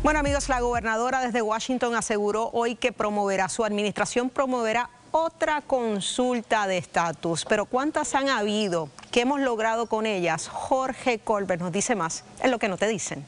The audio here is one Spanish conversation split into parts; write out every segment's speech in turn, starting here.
Bueno, amigos, la gobernadora desde Washington aseguró hoy que su administración promoverá otra consulta de estatus. Pero ¿cuántas han habido? ¿Qué hemos logrado con ellas? Jorge Colbert nos dice más en Lo que no te dicen.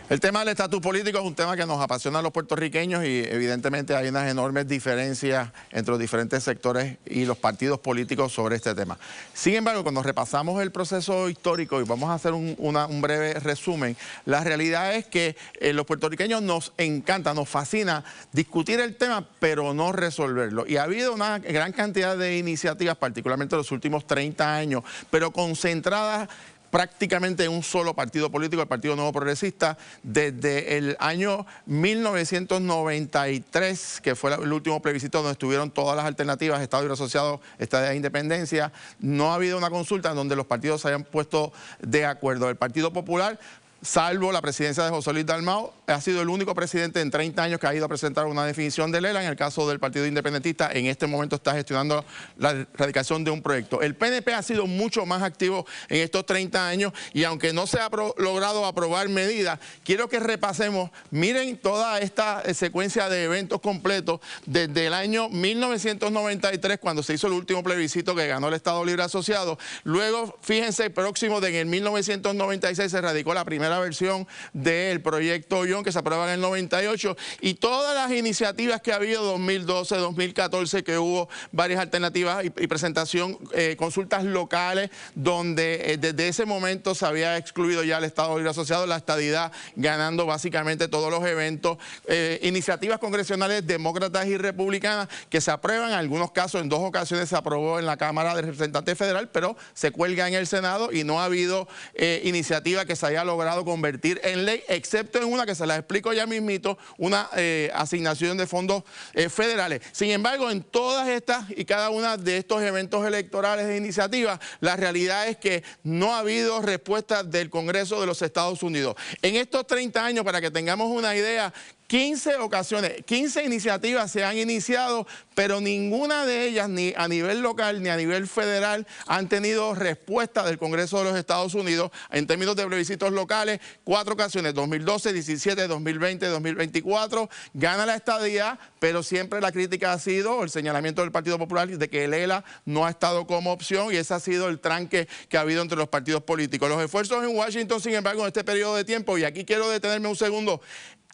El tema del estatus político es un tema que nos apasiona a los puertorriqueños y evidentemente hay unas enormes diferencias entre los diferentes sectores y los partidos políticos sobre este tema. Sin embargo, cuando repasamos el proceso histórico y vamos a hacer un breve resumen, la realidad es que los puertorriqueños nos encanta, nos fascina discutir el tema, pero no resolverlo. Y ha habido una gran cantidad de iniciativas, particularmente en los últimos 30 años, pero concentradas prácticamente en un solo partido político, el Partido Nuevo Progresista, desde el año 1993, que fue el último plebiscito donde estuvieron todas las alternativas, Estado Libre Asociado, Estado de Independencia. No ha habido una consulta en donde los partidos se hayan puesto de acuerdo. El Partido Popular, salvo la presidencia de José Luis Dalmau, ha sido el único presidente en 30 años que ha ido a presentar una definición de Lela. En el caso del Partido Independentista, en este momento está gestionando la radicación de un proyecto. El PNP ha sido mucho más activo en estos 30 años y aunque no se ha logrado aprobar medidas, quiero que repasemos, miren toda esta secuencia de eventos completos desde el año 1993, cuando se hizo el último plebiscito que ganó el Estado Libre Asociado. Luego, fíjense, próximo de en el 1996 se radicó la primera versión del proyecto Ollón, que se aprueba en el 98, y todas las iniciativas que ha habido 2012, 2014, que hubo varias alternativas y presentación, consultas locales, donde desde ese momento se había excluido ya el Estado Libre Asociado, la estadidad ganando básicamente todos los eventos, iniciativas congresionales demócratas y republicanas que se aprueban, en algunos casos, en 2 ocasiones se aprobó en la Cámara de Representantes Federal, pero se cuelga en el Senado y no ha habido iniciativa que se haya logrado convertir en ley, excepto en una que se las explico ya mismito, una asignación de fondos federales. Sin embargo, en todas estas y cada una de estos eventos electorales e iniciativas, la realidad es que no ha habido respuesta del Congreso de los Estados Unidos. En estos 30 años, para que tengamos una idea, 15 ocasiones, 15 iniciativas se han iniciado, pero ninguna de ellas, ni a nivel local ni a nivel federal, han tenido respuesta del Congreso de los Estados Unidos en términos de plebiscitos locales. 4 ocasiones, 2012, 17, 2020, 2024, gana la estadidad, pero siempre la crítica ha sido, el señalamiento del Partido Popular, de que el ELA no ha estado como opción y ese ha sido el tranque que ha habido entre los partidos políticos. Los esfuerzos en Washington, sin embargo, en este periodo de tiempo, y aquí quiero detenerme un segundo,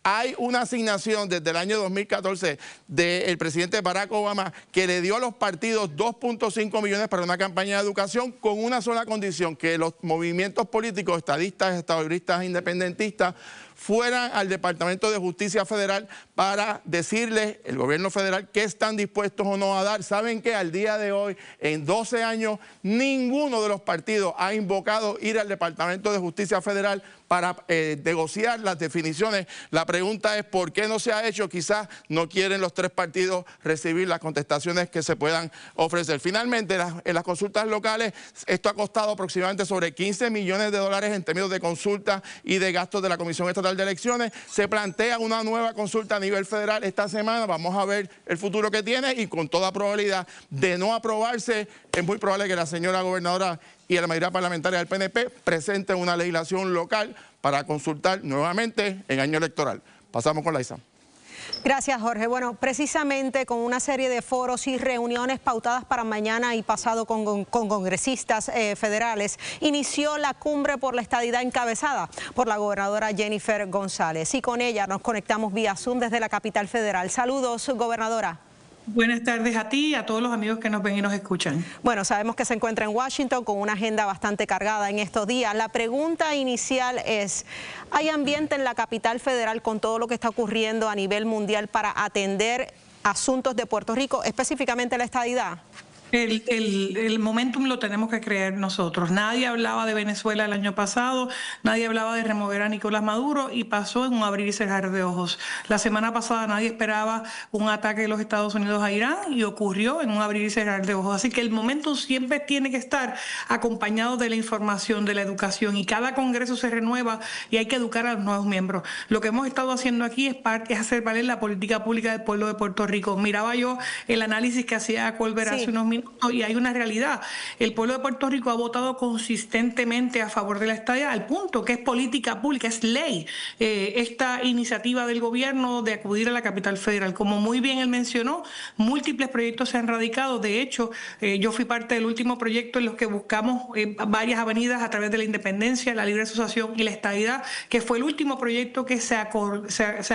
hay una asignación desde el año 2014 del presidente Barack Obama que le dio a los partidos 2.5 millones para una campaña de educación con una sola condición, que los movimientos políticos, estadistas, estadolibristas, independentistas, fueran al Departamento de Justicia Federal para decirles, el gobierno federal, qué están dispuestos o no a dar. ¿Saben qué? Al día de hoy, en 12 años, ninguno de los partidos ha invocado ir al Departamento de Justicia Federal para negociar las definiciones. La pregunta es, ¿por qué no se ha hecho? Quizás no quieren los 3 partidos recibir las contestaciones que se puedan ofrecer. Finalmente, en las consultas locales, esto ha costado aproximadamente sobre 15 millones de dólares en términos de consultas y de gastos de la Comisión Estatal de Elecciones. Se plantea una nueva consulta a nivel federal esta semana. Vamos a ver el futuro que tiene y con toda probabilidad de no aprobarse, es muy probable que la señora gobernadora y la mayoría parlamentaria del PNP presenten una legislación local para consultar nuevamente en año electoral. Pasamos con Laisa. Gracias, Jorge. Bueno, precisamente con una serie de foros y reuniones pautadas para mañana y pasado con congresistas federales, inició la cumbre por la estadidad encabezada por la gobernadora Jennifer González. Y con ella nos conectamos vía Zoom desde la capital federal. Saludos, gobernadora. Buenas tardes a ti y a todos los amigos que nos ven y nos escuchan. Bueno, sabemos que se encuentra en Washington con una agenda bastante cargada en estos días. La pregunta inicial es, ¿hay ambiente en la capital federal con todo lo que está ocurriendo a nivel mundial para atender asuntos de Puerto Rico, específicamente la estadidad? El momentum lo tenemos que crear nosotros. Nadie hablaba de Venezuela el año pasado, nadie hablaba de remover a Nicolás Maduro y pasó en un abrir y cerrar de ojos. La semana pasada nadie esperaba un ataque de los Estados Unidos a Irán y ocurrió en un abrir y cerrar de ojos. Así que el momentum siempre tiene que estar acompañado de la información, de la educación, y cada congreso se renueva y hay que educar a los nuevos miembros. Lo que hemos estado haciendo aquí es hacer valer la política pública del pueblo de Puerto Rico. Miraba yo el análisis que hacía Colbert hace unos minutos minutos y hay una realidad. El pueblo de Puerto Rico ha votado consistentemente a favor de la estadía, al punto que es política pública, es ley, esta iniciativa del gobierno de acudir a la capital federal. Como muy bien él mencionó, múltiples proyectos se han radicado. De hecho, yo fui parte del último proyecto en los que buscamos varias avenidas a través de la independencia, la libre asociación y la estadidad, que fue el último proyecto que se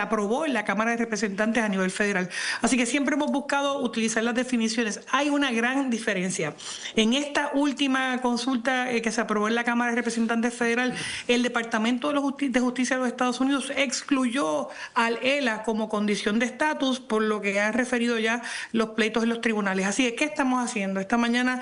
aprobó en la Cámara de Representantes a nivel federal. Así que siempre hemos buscado utilizar las definiciones. Hay una gran diferencia. En esta última consulta que se aprobó en la Cámara de Representantes federal, el Departamento de Justicia de los Estados Unidos excluyó al ELA como condición de estatus, por lo que han referido ya los pleitos en los tribunales. Así que, ¿qué estamos haciendo? Esta mañana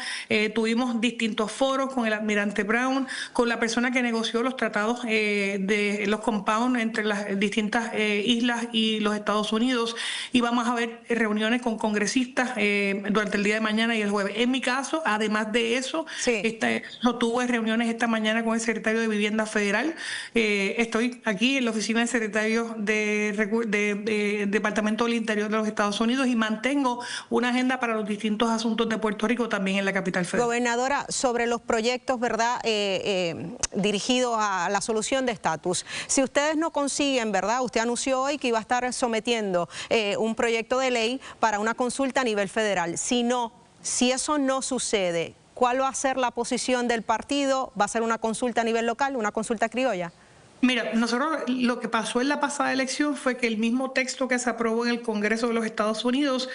tuvimos distintos foros con el almirante Brown, con la persona que negoció los tratados de los compounds entre las distintas islas y los Estados Unidos, y vamos a ver reuniones con congresistas durante el día de mañana y el jueves. En mi caso, además de eso, tuve reuniones esta mañana con el secretario de Vivienda Federal. Estoy aquí en la oficina del secretario de Departamento del Interior de los Estados Unidos y mantengo una agenda para los distintos asuntos de Puerto Rico también en la capital federal. Gobernadora, sobre los proyectos, ¿verdad?, dirigidos a la solución de estatus. Si ustedes no consiguen, ¿verdad?, usted anunció hoy que iba a estar sometiendo un proyecto de ley para una consulta a nivel federal. Si eso no sucede, ¿cuál va a ser la posición del partido? ¿Va a ser una consulta a nivel local, una consulta criolla? Mira, nosotros lo que pasó en la pasada elección fue que el mismo texto que se aprobó en el Congreso de los Estados Unidos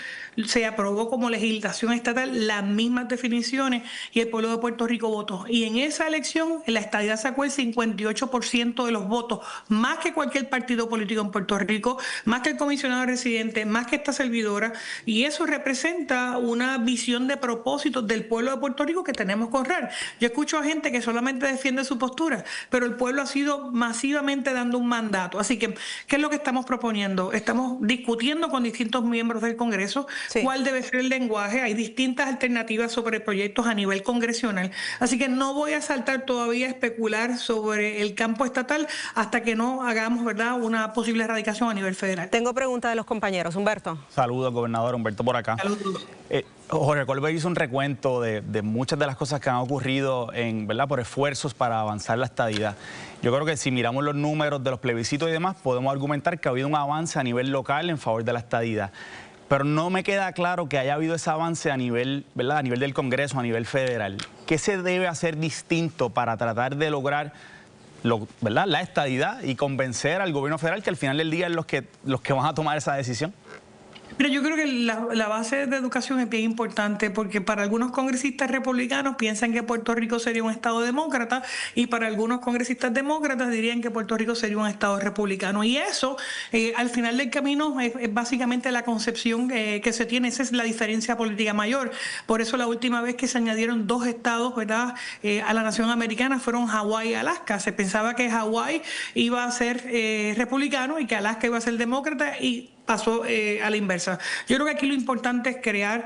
se aprobó como legislación estatal, las mismas definiciones, y el pueblo de Puerto Rico votó. Y en esa elección, la estadidad sacó el 58% de los votos, más que cualquier partido político en Puerto Rico, más que el comisionado residente, más que esta servidora, y eso representa una visión de propósitos del pueblo de Puerto Rico que tenemos que honrar. Yo escucho a gente que solamente defiende su postura, pero el pueblo ha sido masivamente dando un mandato. Así que, ¿qué es lo que estamos proponiendo? Estamos discutiendo con distintos miembros del Congreso cuál debe ser el lenguaje. Hay distintas alternativas sobre proyectos a nivel congresional. Así que no voy a saltar todavía a especular sobre el campo estatal hasta que no hagamos, ¿verdad?, una posible erradicación a nivel federal. Tengo preguntas de los compañeros. Humberto. Saludos, gobernador. Humberto por acá. Saludos. Jorge Colbert hizo un recuento de muchas de las cosas que han ocurrido ¿verdad?, por esfuerzos para avanzar la estadidad. Yo creo que si miramos los números de los plebiscitos y demás, podemos argumentar que ha habido un avance a nivel local en favor de la estadidad. Pero no me queda claro que haya habido ese avance a nivel, ¿verdad?, a nivel del Congreso, a nivel federal. ¿Qué se debe hacer distinto para tratar de lograr ¿verdad?, la estadidad y convencer al gobierno federal, que al final del día es los que van a tomar esa decisión? Mira, yo creo que la base de educación es bien importante, porque para algunos congresistas republicanos piensan que Puerto Rico sería un estado demócrata, y para algunos congresistas demócratas dirían que Puerto Rico sería un estado republicano. Y eso, al final del camino, es básicamente la concepción que se tiene. Esa es la diferencia política mayor. Por eso la última vez que se añadieron 2 estados, ¿verdad?, a la nación americana fueron Hawái y Alaska. Se pensaba que Hawái iba a ser republicano y que Alaska iba a ser demócrata, y pasó a la inversa. Yo creo que aquí lo importante es crear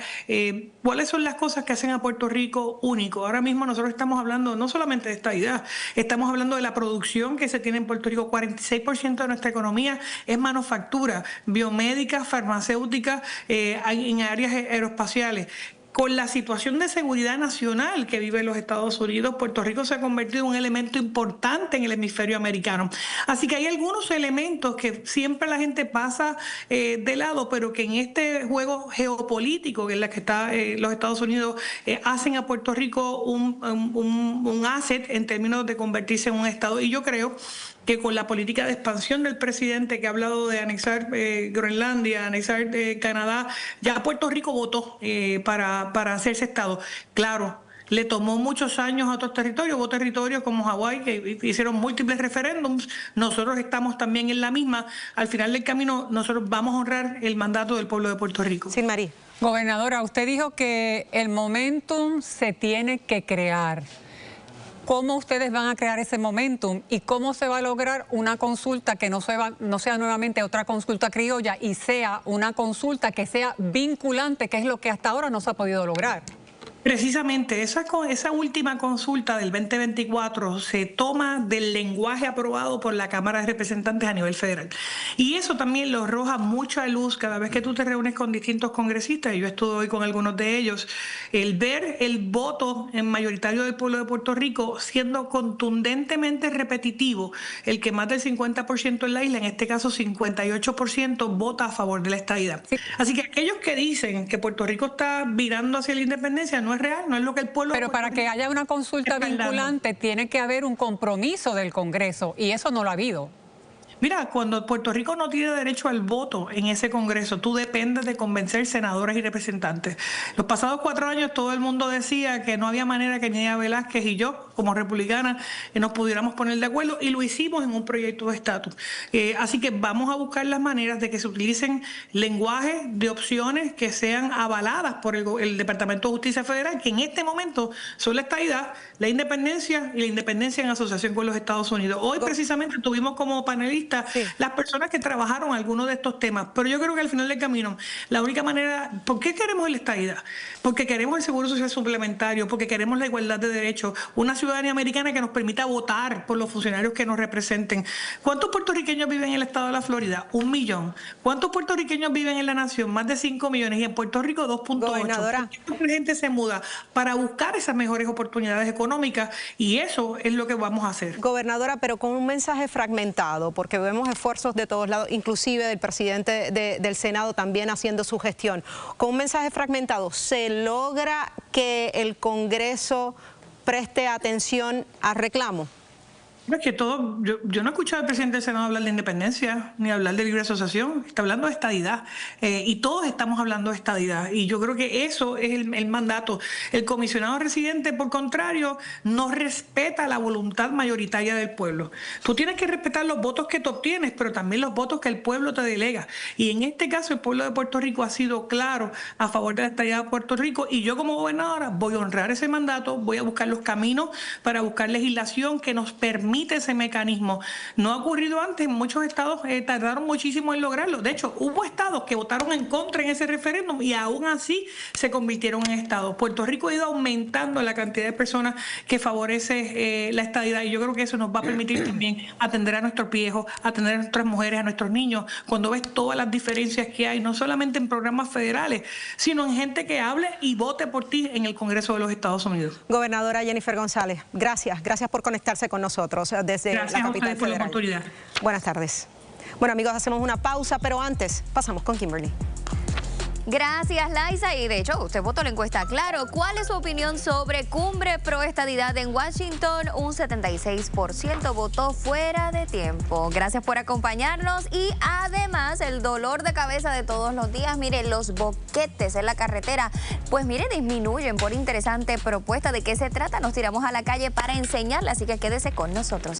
cuáles son las cosas que hacen a Puerto Rico único. Ahora mismo nosotros estamos hablando no solamente de estadidad, estamos hablando de la producción que se tiene en Puerto Rico. 46% de nuestra economía es manufactura, biomédica, farmacéutica, en áreas aeroespaciales. Con la situación de seguridad nacional que vive en los Estados Unidos, Puerto Rico se ha convertido en un elemento importante en el hemisferio americano. Así que hay algunos elementos que siempre la gente pasa de lado, pero que en este juego geopolítico en el que está los Estados Unidos hacen a Puerto Rico un asset en términos de convertirse en un estado. Y yo creo que con la política de expansión del presidente, que ha hablado de anexar Groenlandia, anexar Canadá, ya Puerto Rico votó para hacerse estado. Claro, le tomó muchos años a otros territorios, hubo territorios como Hawái que hicieron múltiples referéndums. Nosotros estamos también en la misma. Al final del camino, nosotros vamos a honrar el mandato del pueblo de Puerto Rico. Sí, María. Gobernadora, usted dijo que el momentum se tiene que crear. ¿Cómo ustedes van a crear ese momentum y cómo se va a lograr una consulta que no sea nuevamente otra consulta criolla y sea una consulta que sea vinculante, que es lo que hasta ahora no se ha podido lograr? Precisamente, esa última consulta del 2024 se toma del lenguaje aprobado por la Cámara de Representantes a nivel federal. Y eso también lo arroja mucha luz cada vez que tú te reúnes con distintos congresistas, y yo estuve hoy con algunos de ellos, el ver el voto mayoritario del pueblo de Puerto Rico siendo contundentemente repetitivo, el que más del 50% en la isla, en este caso 58%, vota a favor de la estadidad. Sí. Así que aquellos que dicen que Puerto Rico está virando hacia la independencia, no es real, no es lo que el pueblo... Pero para que haya una consulta vinculante tiene que haber un compromiso del Congreso y eso no lo ha habido. Mira, cuando Puerto Rico no tiene derecho al voto en ese Congreso, tú dependes de convencer senadores y representantes. Los pasados 4 años todo el mundo decía que no había manera que Nidia Velázquez y yo, como republicana, nos pudiéramos poner de acuerdo, y lo hicimos en un proyecto de estatus. Así que vamos a buscar las maneras de que se utilicen lenguajes de opciones que sean avaladas por el Departamento de Justicia Federal, que en este momento son la estadidad, la independencia y la independencia en asociación con los Estados Unidos. Hoy precisamente tuvimos como panelistas las personas que trabajaron algunos de estos temas, pero yo creo que al final del camino la única manera, ¿por qué queremos la estadidad? Porque queremos el seguro social suplementario, porque queremos la igualdad de derechos, una ciudadanía americana que nos permita votar por los funcionarios que nos representen. ¿Cuántos puertorriqueños viven en el estado de la Florida? 1 millón. ¿Cuántos puertorriqueños viven en la nación? Más de 5 millones, y en Puerto Rico 2.8. La gente se muda para buscar esas mejores oportunidades económicas, y eso es lo que vamos a hacer. Gobernadora, pero con un mensaje fragmentado, porque vemos esfuerzos de todos lados, inclusive del presidente del Senado también haciendo su gestión. Con un mensaje fragmentado, ¿se logra que el Congreso preste atención al reclamo? Es que yo no he escuchado al presidente del Senado hablar de independencia ni hablar de libre asociación. Está hablando de estadidad, y todos estamos hablando de estadidad, y yo creo que eso es el mandato. El comisionado residente, por contrario, no respeta la voluntad mayoritaria del pueblo. Tú tienes que respetar los votos que tú obtienes, pero también los votos que el pueblo te delega, y en este caso el pueblo de Puerto Rico ha sido claro a favor de la estadidad de Puerto Rico, y yo como gobernadora voy a honrar ese mandato, voy a buscar los caminos para buscar legislación que nos permita ese mecanismo. No ha ocurrido antes, muchos estados tardaron muchísimo en lograrlo. De hecho, hubo estados que votaron en contra en ese referéndum y aún así se convirtieron en estados. Puerto Rico ha ido aumentando la cantidad de personas que favorece la estadidad, y yo creo que eso nos va a permitir también atender a nuestros viejos, atender a nuestras mujeres, a nuestros niños, cuando ves todas las diferencias que hay, no solamente en programas federales, sino en gente que hable y vote por ti en el Congreso de los Estados Unidos. Gobernadora Jennifer González, gracias por conectarse con nosotros desde la capital federal. Buenas tardes. Bueno, amigos, hacemos una pausa, pero antes pasamos con Kimberly. Gracias, Laisa. Y de hecho, usted votó la encuesta. Claro, ¿cuál es su opinión sobre cumbre pro estadidad en Washington? Un 76% votó fuera de tiempo. Gracias por acompañarnos, y además el dolor de cabeza de todos los días, mire, los boquetes en la carretera, pues mire, disminuyen por interesante propuesta. ¿De qué se trata? Nos tiramos a la calle para enseñarle, así que quédese con nosotros.